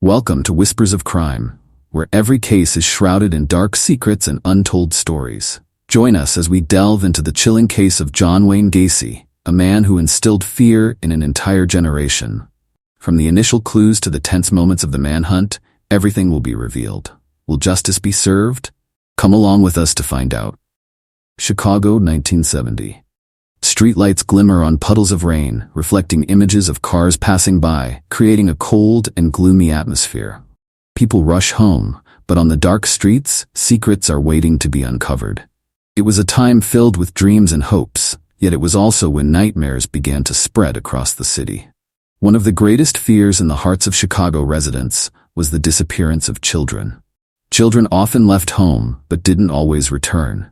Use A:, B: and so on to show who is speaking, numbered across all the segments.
A: Welcome to Whispers of Crime, where every case is shrouded in dark secrets and untold stories. Join us as we delve into the chilling case of John Wayne Gacy, a man who instilled fear in an entire generation. From the initial clues to the tense moments of the manhunt, everything will be revealed. Will justice be served? Come along with us to find out. Chicago, 1970. Streetlights glimmer on puddles of rain, reflecting images of cars passing by, creating a cold and gloomy atmosphere. People rush home, but on the dark streets, secrets are waiting to be uncovered. It was a time filled with dreams and hopes, yet it was also when nightmares began to spread across the city. One of the greatest fears in the hearts of Chicago residents was the disappearance of children. Children often left home, but didn't always return.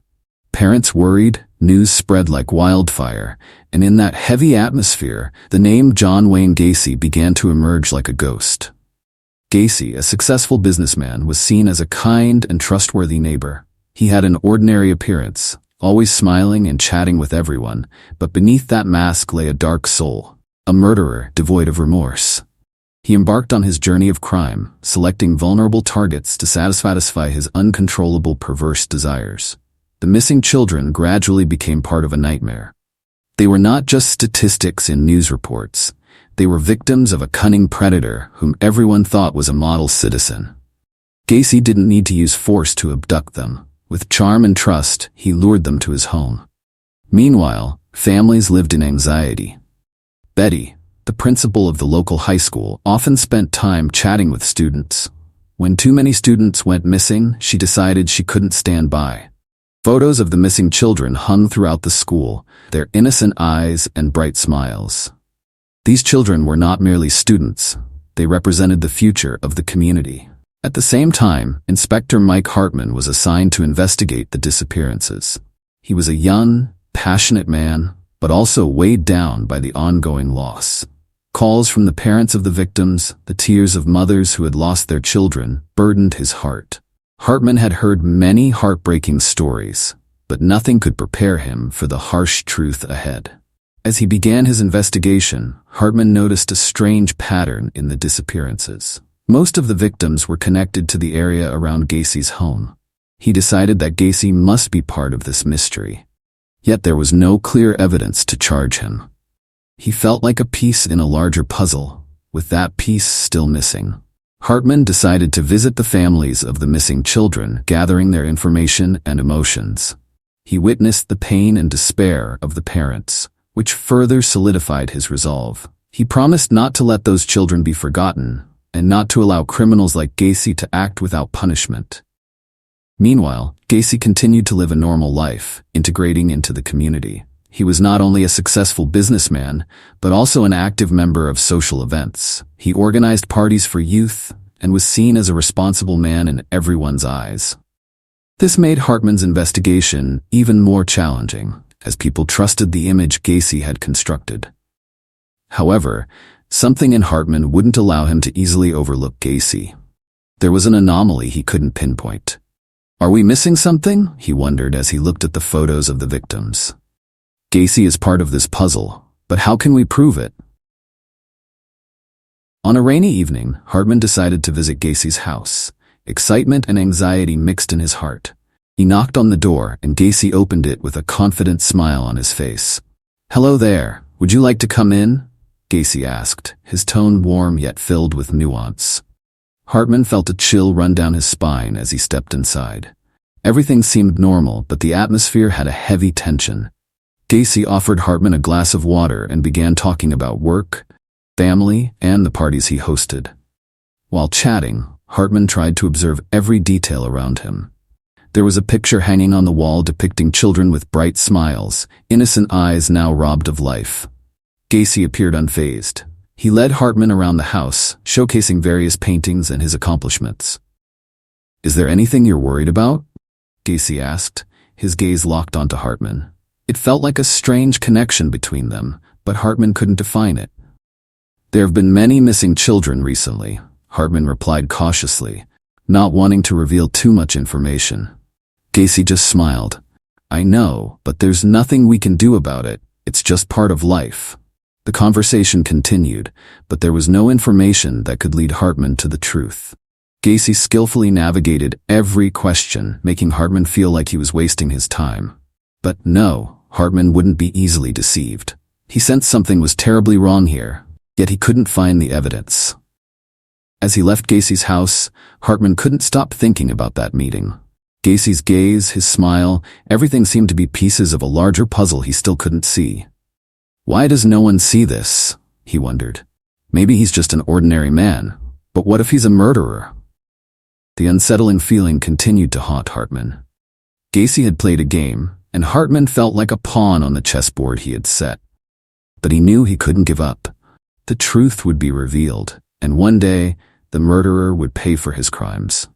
A: Parents worried, news spread like wildfire, and in that heavy atmosphere, the name John Wayne Gacy began to emerge like a ghost. Gacy, a successful businessman, was seen as a kind and trustworthy neighbor. He had an ordinary appearance, always smiling and chatting with everyone, but beneath that mask lay a dark soul, a murderer devoid of remorse. He embarked on his journey of crime, selecting vulnerable targets to satisfy his uncontrollable perverse desires. The missing children gradually became part of a nightmare. They were not just statistics in news reports. They were victims of a cunning predator whom everyone thought was a model citizen. Gacy didn't need to use force to abduct them. With charm and trust, he lured them to his home. Meanwhile, families lived in anxiety. Betty, the principal of the local high school, often spent time chatting with students. When too many students went missing, she decided she couldn't stand by. Photos of the missing children hung throughout the school, their innocent eyes and bright smiles. These children were not merely students, they represented the future of the community. At the same time, Inspector Mike Hartman was assigned to investigate the disappearances. He was a young, passionate man, but also weighed down by the ongoing loss. Calls from the parents of the victims, the tears of mothers who had lost their children, burdened his heart. Hartman had heard many heartbreaking stories, but nothing could prepare him for the harsh truth ahead. As he began his investigation, Hartman noticed a strange pattern in the disappearances. Most of the victims were connected to the area around Gacy's home. He decided that Gacy must be part of this mystery. Yet there was no clear evidence to charge him. He felt like a piece in a larger puzzle, with that piece still missing. Hartman decided to visit the families of the missing children, gathering their information and emotions. He witnessed the pain and despair of the parents, which further solidified his resolve. He promised not to let those children be forgotten, and not to allow criminals like Gacy to act without punishment. Meanwhile, Gacy continued to live a normal life, integrating into the community. He was not only a successful businessman, but also an active member of social events. He organized parties for youth and was seen as a responsible man in everyone's eyes. This made Hartman's investigation even more challenging, as people trusted the image Gacy had constructed. However, something in Hartman wouldn't allow him to easily overlook Gacy. There was an anomaly he couldn't pinpoint. "Are we missing something?" he wondered as he looked at the photos of the victims. Gacy is part of this puzzle, but how can we prove it? On a rainy evening, Hartman decided to visit Gacy's house. Excitement and anxiety mixed in his heart. He knocked on the door, and Gacy opened it with a confident smile on his face. "Hello there, would you like to come in?" Gacy asked, his tone warm yet filled with nuance. Hartman felt a chill run down his spine as he stepped inside. Everything seemed normal, but the atmosphere had a heavy tension. Gacy offered Hartman a glass of water and began talking about work, family, and the parties he hosted. While chatting, Hartman tried to observe every detail around him. There was a picture hanging on the wall depicting children with bright smiles, innocent eyes now robbed of life. Gacy appeared unfazed. He led Hartman around the house, showcasing various paintings and his accomplishments. "Is there anything you're worried about?" Gacy asked, his gaze locked onto Hartman. It felt like a strange connection between them, but Hartman couldn't define it. "There have been many missing children recently," Hartman replied cautiously, not wanting to reveal too much information. Gacy just smiled. "I know, but there's nothing we can do about it. It's just part of life." The conversation continued, but there was no information that could lead Hartman to the truth. Gacy skillfully navigated every question, making Hartman feel like he was wasting his time. But no, Hartman wouldn't be easily deceived. He sensed something was terribly wrong here, yet he couldn't find the evidence. As he left Gacy's house, Hartman couldn't stop thinking about that meeting. Gacy's gaze, his smile, everything seemed to be pieces of a larger puzzle he still couldn't see. Why does no one see this? He wondered. Maybe he's just an ordinary man, but what if he's a murderer? The unsettling feeling continued to haunt Hartman. Gacy had played a game, and Hartman felt like a pawn on the chessboard he had set. But he knew he couldn't give up. The truth would be revealed, and one day, the murderer would pay for his crimes.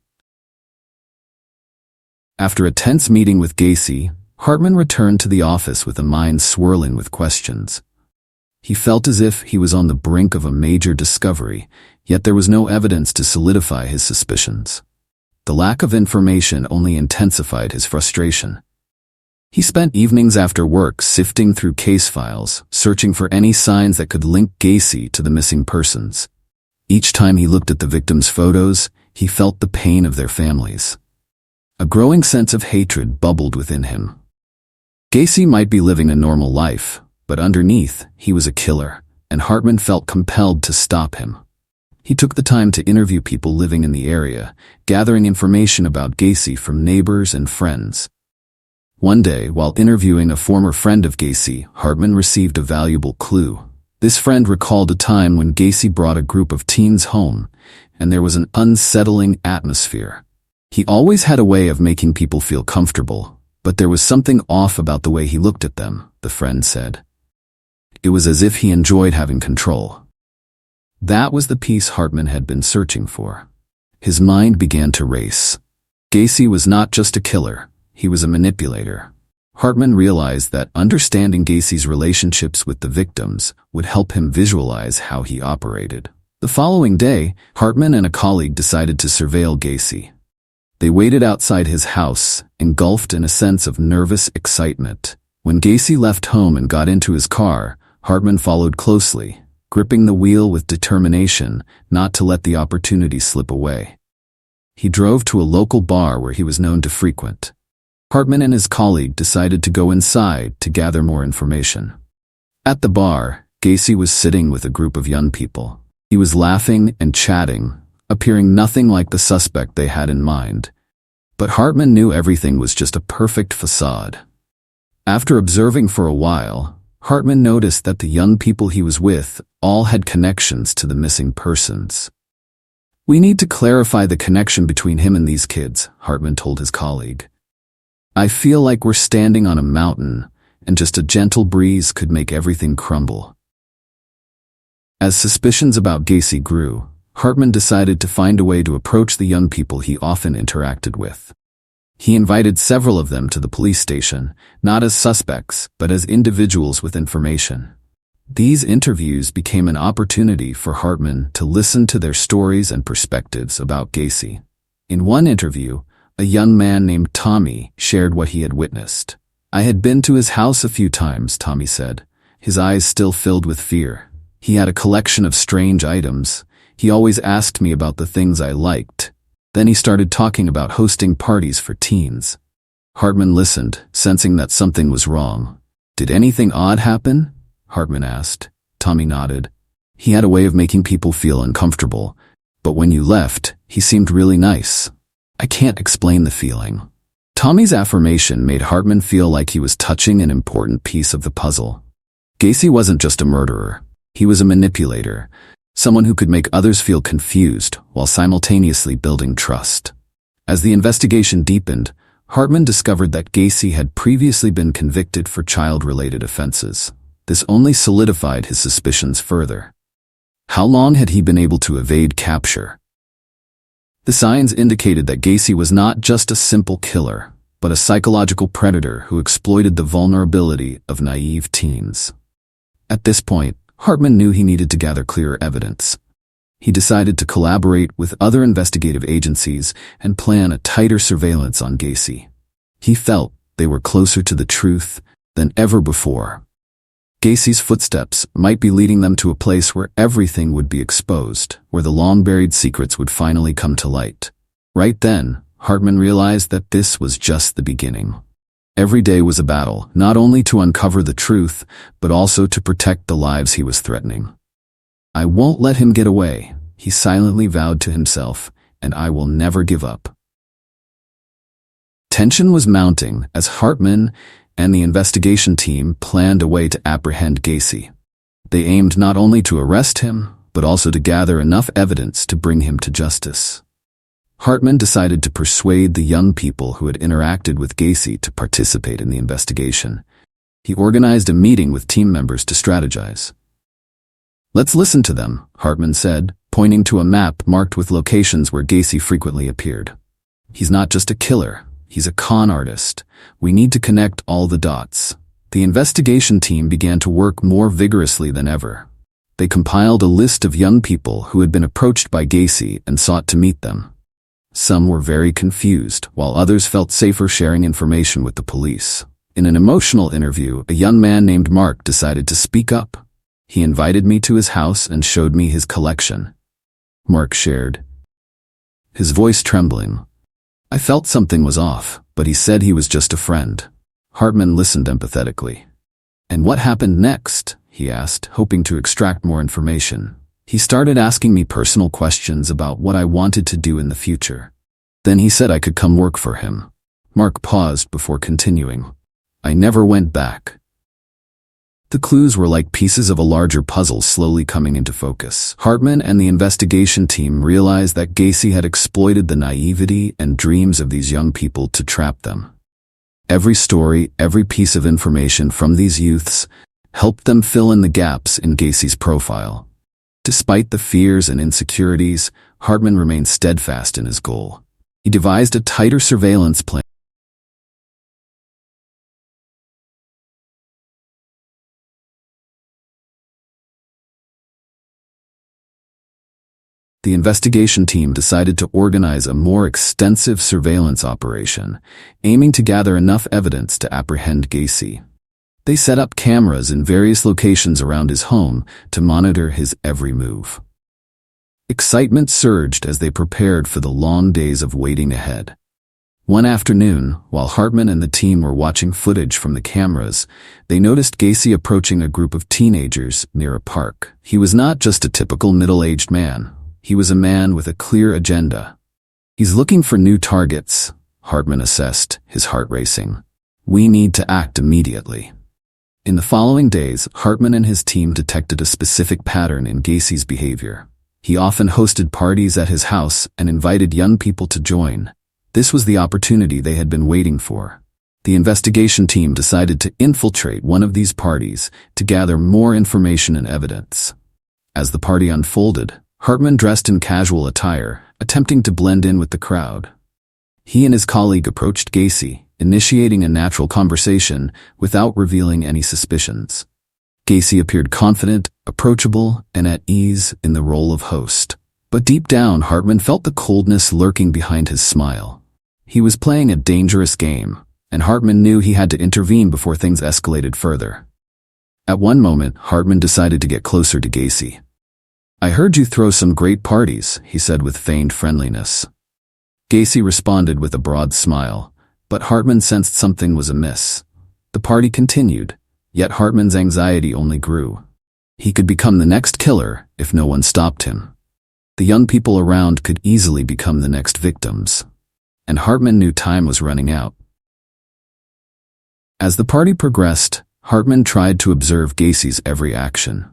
A: After a tense meeting with Gacy, Hartman returned to the office with a mind swirling with questions. He felt as if he was on the brink of a major discovery, yet there was no evidence to solidify his suspicions. The lack of information only intensified his frustration. He spent evenings after work sifting through case files, searching for any signs that could link Gacy to the missing persons. Each time he looked at the victims' photos, he felt the pain of their families. A growing sense of hatred bubbled within him. Gacy might be living a normal life, but underneath, he was a killer, and Hartman felt compelled to stop him. He took the time to interview people living in the area, gathering information about Gacy from neighbors and friends. One day, while interviewing a former friend of Gacy, Hartman received a valuable clue. This friend recalled a time when Gacy brought a group of teens home, and there was an unsettling atmosphere. He always had a way of making people feel comfortable, but there was something off about the way he looked at them, the friend said. It was as if he enjoyed having control. That was the piece Hartman had been searching for. His mind began to race. Gacy was not just a killer, he was a manipulator. Hartman realized that understanding Gacy's relationships with the victims would help him visualize how he operated. The following day, Hartman and a colleague decided to surveil Gacy. They waited outside his house, engulfed in a sense of nervous excitement. When Gacy left home and got into his car, Hartman followed closely, gripping the wheel with determination not to let the opportunity slip away. He drove to a local bar where he was known to frequent. Hartman and his colleague decided to go inside to gather more information. At the bar, Gacy was sitting with a group of young people. He was laughing and chatting, appearing nothing like the suspect they had in mind. But Hartman knew everything was just a perfect facade. After observing for a while, Hartman noticed that the young people he was with all had connections to the missing persons. "We need to clarify the connection between him and these kids," Hartman told his colleague. "I feel like we're standing on a mountain, and just a gentle breeze could make everything crumble." As suspicions about Gacy grew, Hartman decided to find a way to approach the young people he often interacted with. He invited several of them to the police station, not as suspects, but as individuals with information. These interviews became an opportunity for Hartman to listen to their stories and perspectives about Gacy. In one interview, a young man named Tommy shared what he had witnessed. "I had been to his house a few times," Tommy said, his eyes still filled with fear. "He had a collection of strange items. He always asked me about the things I liked. Then he started talking about hosting parties for teens." Hartman listened, sensing that something was wrong. "Did anything odd happen?" Hartman asked. Tommy nodded. "He had a way of making people feel uncomfortable, but when you left, he seemed really nice. I can't explain the feeling." Tommy's affirmation made Hartman feel like he was touching an important piece of the puzzle. Gacy wasn't just a murderer. He was a manipulator, someone who could make others feel confused while simultaneously building trust. As the investigation deepened, Hartman discovered that Gacy had previously been convicted for child-related offenses. This only solidified his suspicions further. How long had he been able to evade capture? The signs indicated that Gacy was not just a simple killer, but a psychological predator who exploited the vulnerability of naive teens. At this point, Hartman knew he needed to gather clearer evidence. He decided to collaborate with other investigative agencies and plan a tighter surveillance on Gacy. He felt they were closer to the truth than ever before. Gacy's footsteps might be leading them to a place where everything would be exposed, where the long-buried secrets would finally come to light. Right then, Hartman realized that this was just the beginning. Every day was a battle, not only to uncover the truth, but also to protect the lives he was threatening. "I won't let him get away," he silently vowed to himself, "and I will never give up." Tension was mounting as Hartman and the investigation team planned a way to apprehend Gacy. They aimed not only to arrest him, but also to gather enough evidence to bring him to justice. Hartman decided to persuade the young people who had interacted with Gacy to participate in the investigation. He organized a meeting with team members to strategize. "Let's listen to them," Hartman said, pointing to a map marked with locations where Gacy frequently appeared. "He's not just a killer, he's a con artist. We need to connect all the dots." The investigation team began to work more vigorously than ever. They compiled a list of young people who had been approached by Gacy and sought to meet them. Some were very confused, while others felt safer sharing information with the police. In an emotional interview, a young man named Mark decided to speak up. "He invited me to his house and showed me his collection," Mark shared, his voice trembling. "I felt something was off, but he said he was just a friend." Hartman listened empathetically. "And what happened next?" he asked, hoping to extract more information. "He started asking me personal questions about what I wanted to do in the future. Then he said I could come work for him." Mark paused before continuing. "I never went back." The clues were like pieces of a larger puzzle slowly coming into focus. Hartman and the investigation team realized that Gacy had exploited the naivety and dreams of these young people to trap them. Every story, every piece of information from these youths helped them fill in the gaps in Gacy's profile. Despite the fears and insecurities, Hartman remained steadfast in his goal. He devised a tighter surveillance plan. The investigation team decided to organize a more extensive surveillance operation, aiming to gather enough evidence to apprehend Gacy. They set up cameras in various locations around his home to monitor his every move. Excitement surged as they prepared for the long days of waiting ahead. One afternoon, while Hartman and the team were watching footage from the cameras, they noticed Gacy approaching a group of teenagers near a park. He was not just a typical middle-aged man. He was a man with a clear agenda. "He's looking for new targets," Hartman assessed, his heart racing. "We need to act immediately." In the following days, Hartman and his team detected a specific pattern in Gacy's behavior. He often hosted parties at his house and invited young people to join. This was the opportunity they had been waiting for. The investigation team decided to infiltrate one of these parties to gather more information and evidence. As the party unfolded, Hartman dressed in casual attire, attempting to blend in with the crowd. He and his colleague approached Gacy, initiating a natural conversation without revealing any suspicions. Gacy appeared confident, approachable, and at ease in the role of host. But deep down, Hartman felt the coldness lurking behind his smile. He was playing a dangerous game, and Hartman knew he had to intervene before things escalated further. At one moment, Hartman decided to get closer to Gacy. "I heard you throw some great parties," he said with feigned friendliness. Gacy responded with a broad smile, but Hartman sensed something was amiss. The party continued, yet Hartman's anxiety only grew. He could become the next killer if no one stopped him. The young people around could easily become the next victims. And Hartman knew time was running out. As the party progressed, Hartman tried to observe Gacy's every action.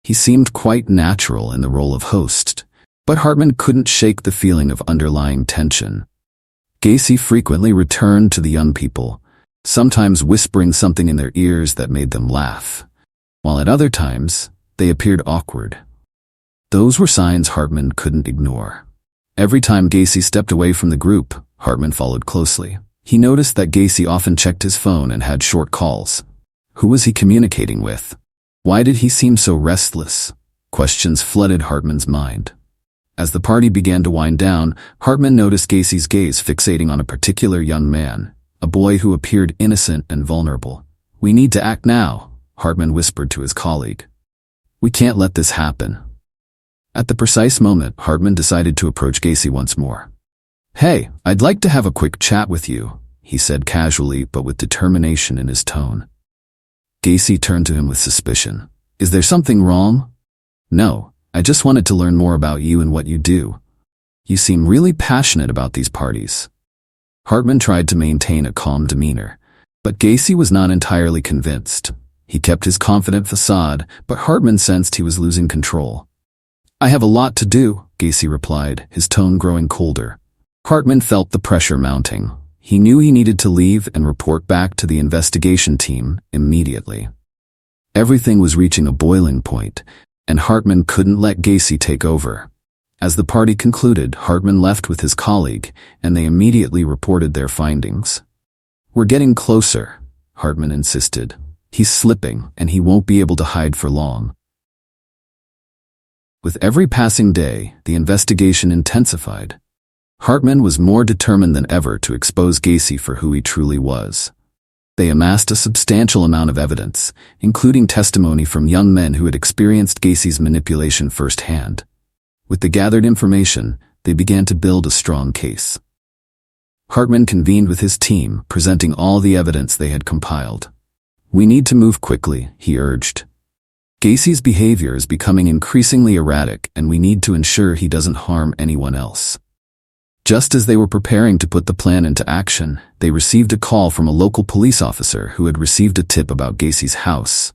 A: He seemed quite natural in the role of host, but Hartman couldn't shake the feeling of underlying tension. Gacy frequently returned to the young people, sometimes whispering something in their ears that made them laugh, while at other times, they appeared awkward. Those were signs Hartman couldn't ignore. Every time Gacy stepped away from the group, Hartman followed closely. He noticed that Gacy often checked his phone and had short calls. Who was he communicating with? Why did he seem so restless? Questions flooded Hartman's mind. As the party began to wind down, Hartman noticed Gacy's gaze fixating on a particular young man, a boy who appeared innocent and vulnerable. "We need to act now," Hartman whispered to his colleague. "We can't let this happen." At the precise moment, Hartman decided to approach Gacy once more. "Hey, I'd like to have a quick chat with you," he said casually but with determination in his tone. Gacy turned to him with suspicion. "Is there something wrong?" "No, I just wanted to learn more about you and what you do. You seem really passionate about these parties." Hartman tried to maintain a calm demeanor, but Gacy was not entirely convinced. He kept his confident facade, but Hartman sensed he was losing control. "I have a lot to do," Gacy replied, his tone growing colder. Hartman felt the pressure mounting. He knew he needed to leave and report back to the investigation team immediately. Everything was reaching a boiling point, and Hartman couldn't let Gacy take over. As the party concluded, Hartman left with his colleague, and they immediately reported their findings. "We're getting closer," Hartman insisted. "He's slipping, and he won't be able to hide for long." With every passing day, the investigation intensified. Hartman was more determined than ever to expose Gacy for who he truly was. They amassed a substantial amount of evidence, including testimony from young men who had experienced Gacy's manipulation firsthand. With the gathered information, they began to build a strong case. Hartman convened with his team, presenting all the evidence they had compiled. "We need to move quickly," he urged. "Gacy's behavior is becoming increasingly erratic, and we need to ensure he doesn't harm anyone else." Just as they were preparing to put the plan into action, they received a call from a local police officer who had received a tip about Gacy's house.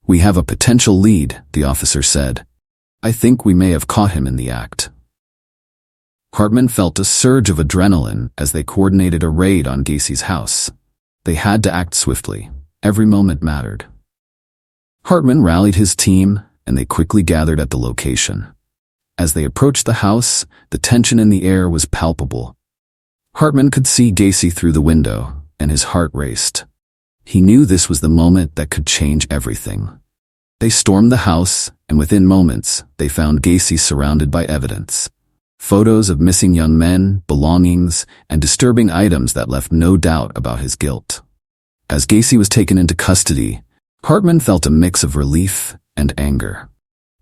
A: "We have a potential lead," the officer said. "I think we may have caught him in the act." Hartman felt a surge of adrenaline as they coordinated a raid on Gacy's house. They had to act swiftly. Every moment mattered. Hartman rallied his team, and they quickly gathered at the location. As they approached the house, the tension in the air was palpable. Hartman could see Gacy through the window, and his heart raced. He knew this was the moment that could change everything. They stormed the house, and within moments, they found Gacy surrounded by evidence. Photos of missing young men, belongings, and disturbing items that left no doubt about his guilt. As Gacy was taken into custody, Hartman felt a mix of relief and anger.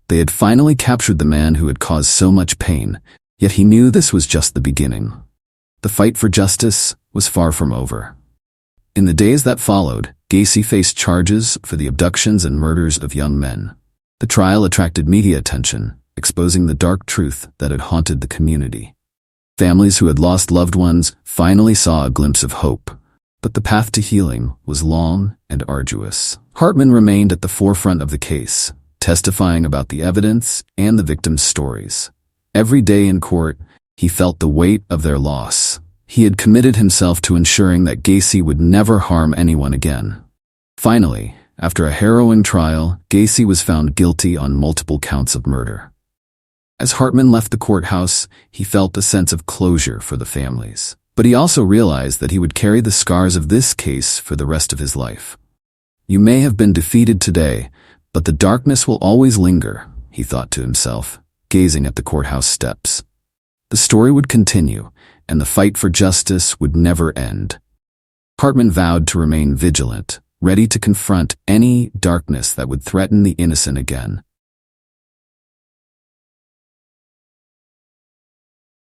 A: They had finally captured the man who had caused so much pain, yet he knew this was just the beginning. The fight for justice was far from over. In the days that followed, Gacy faced charges for the abductions and murders of young men. The trial attracted media attention, exposing the dark truth that had haunted the community. Families who had lost loved ones finally saw a glimpse of hope, but the path to healing was long and arduous. Hartman remained at the forefront of the case, testifying about the evidence and the victims' stories. Every day in court, he felt the weight of their loss. He had committed himself to ensuring that Gacy would never harm anyone again. Finally, after a harrowing trial, Gacy was found guilty on multiple counts of murder. As Hartman left the courthouse, he felt a sense of closure for the families. But he also realized that he would carry the scars of this case for the rest of his life. "You may have been defeated today, but the darkness will always linger," he thought to himself, gazing at the courthouse steps. The story would continue, and the fight for justice would never end. Hartman vowed to remain vigilant, ready to confront any darkness that would threaten the innocent again.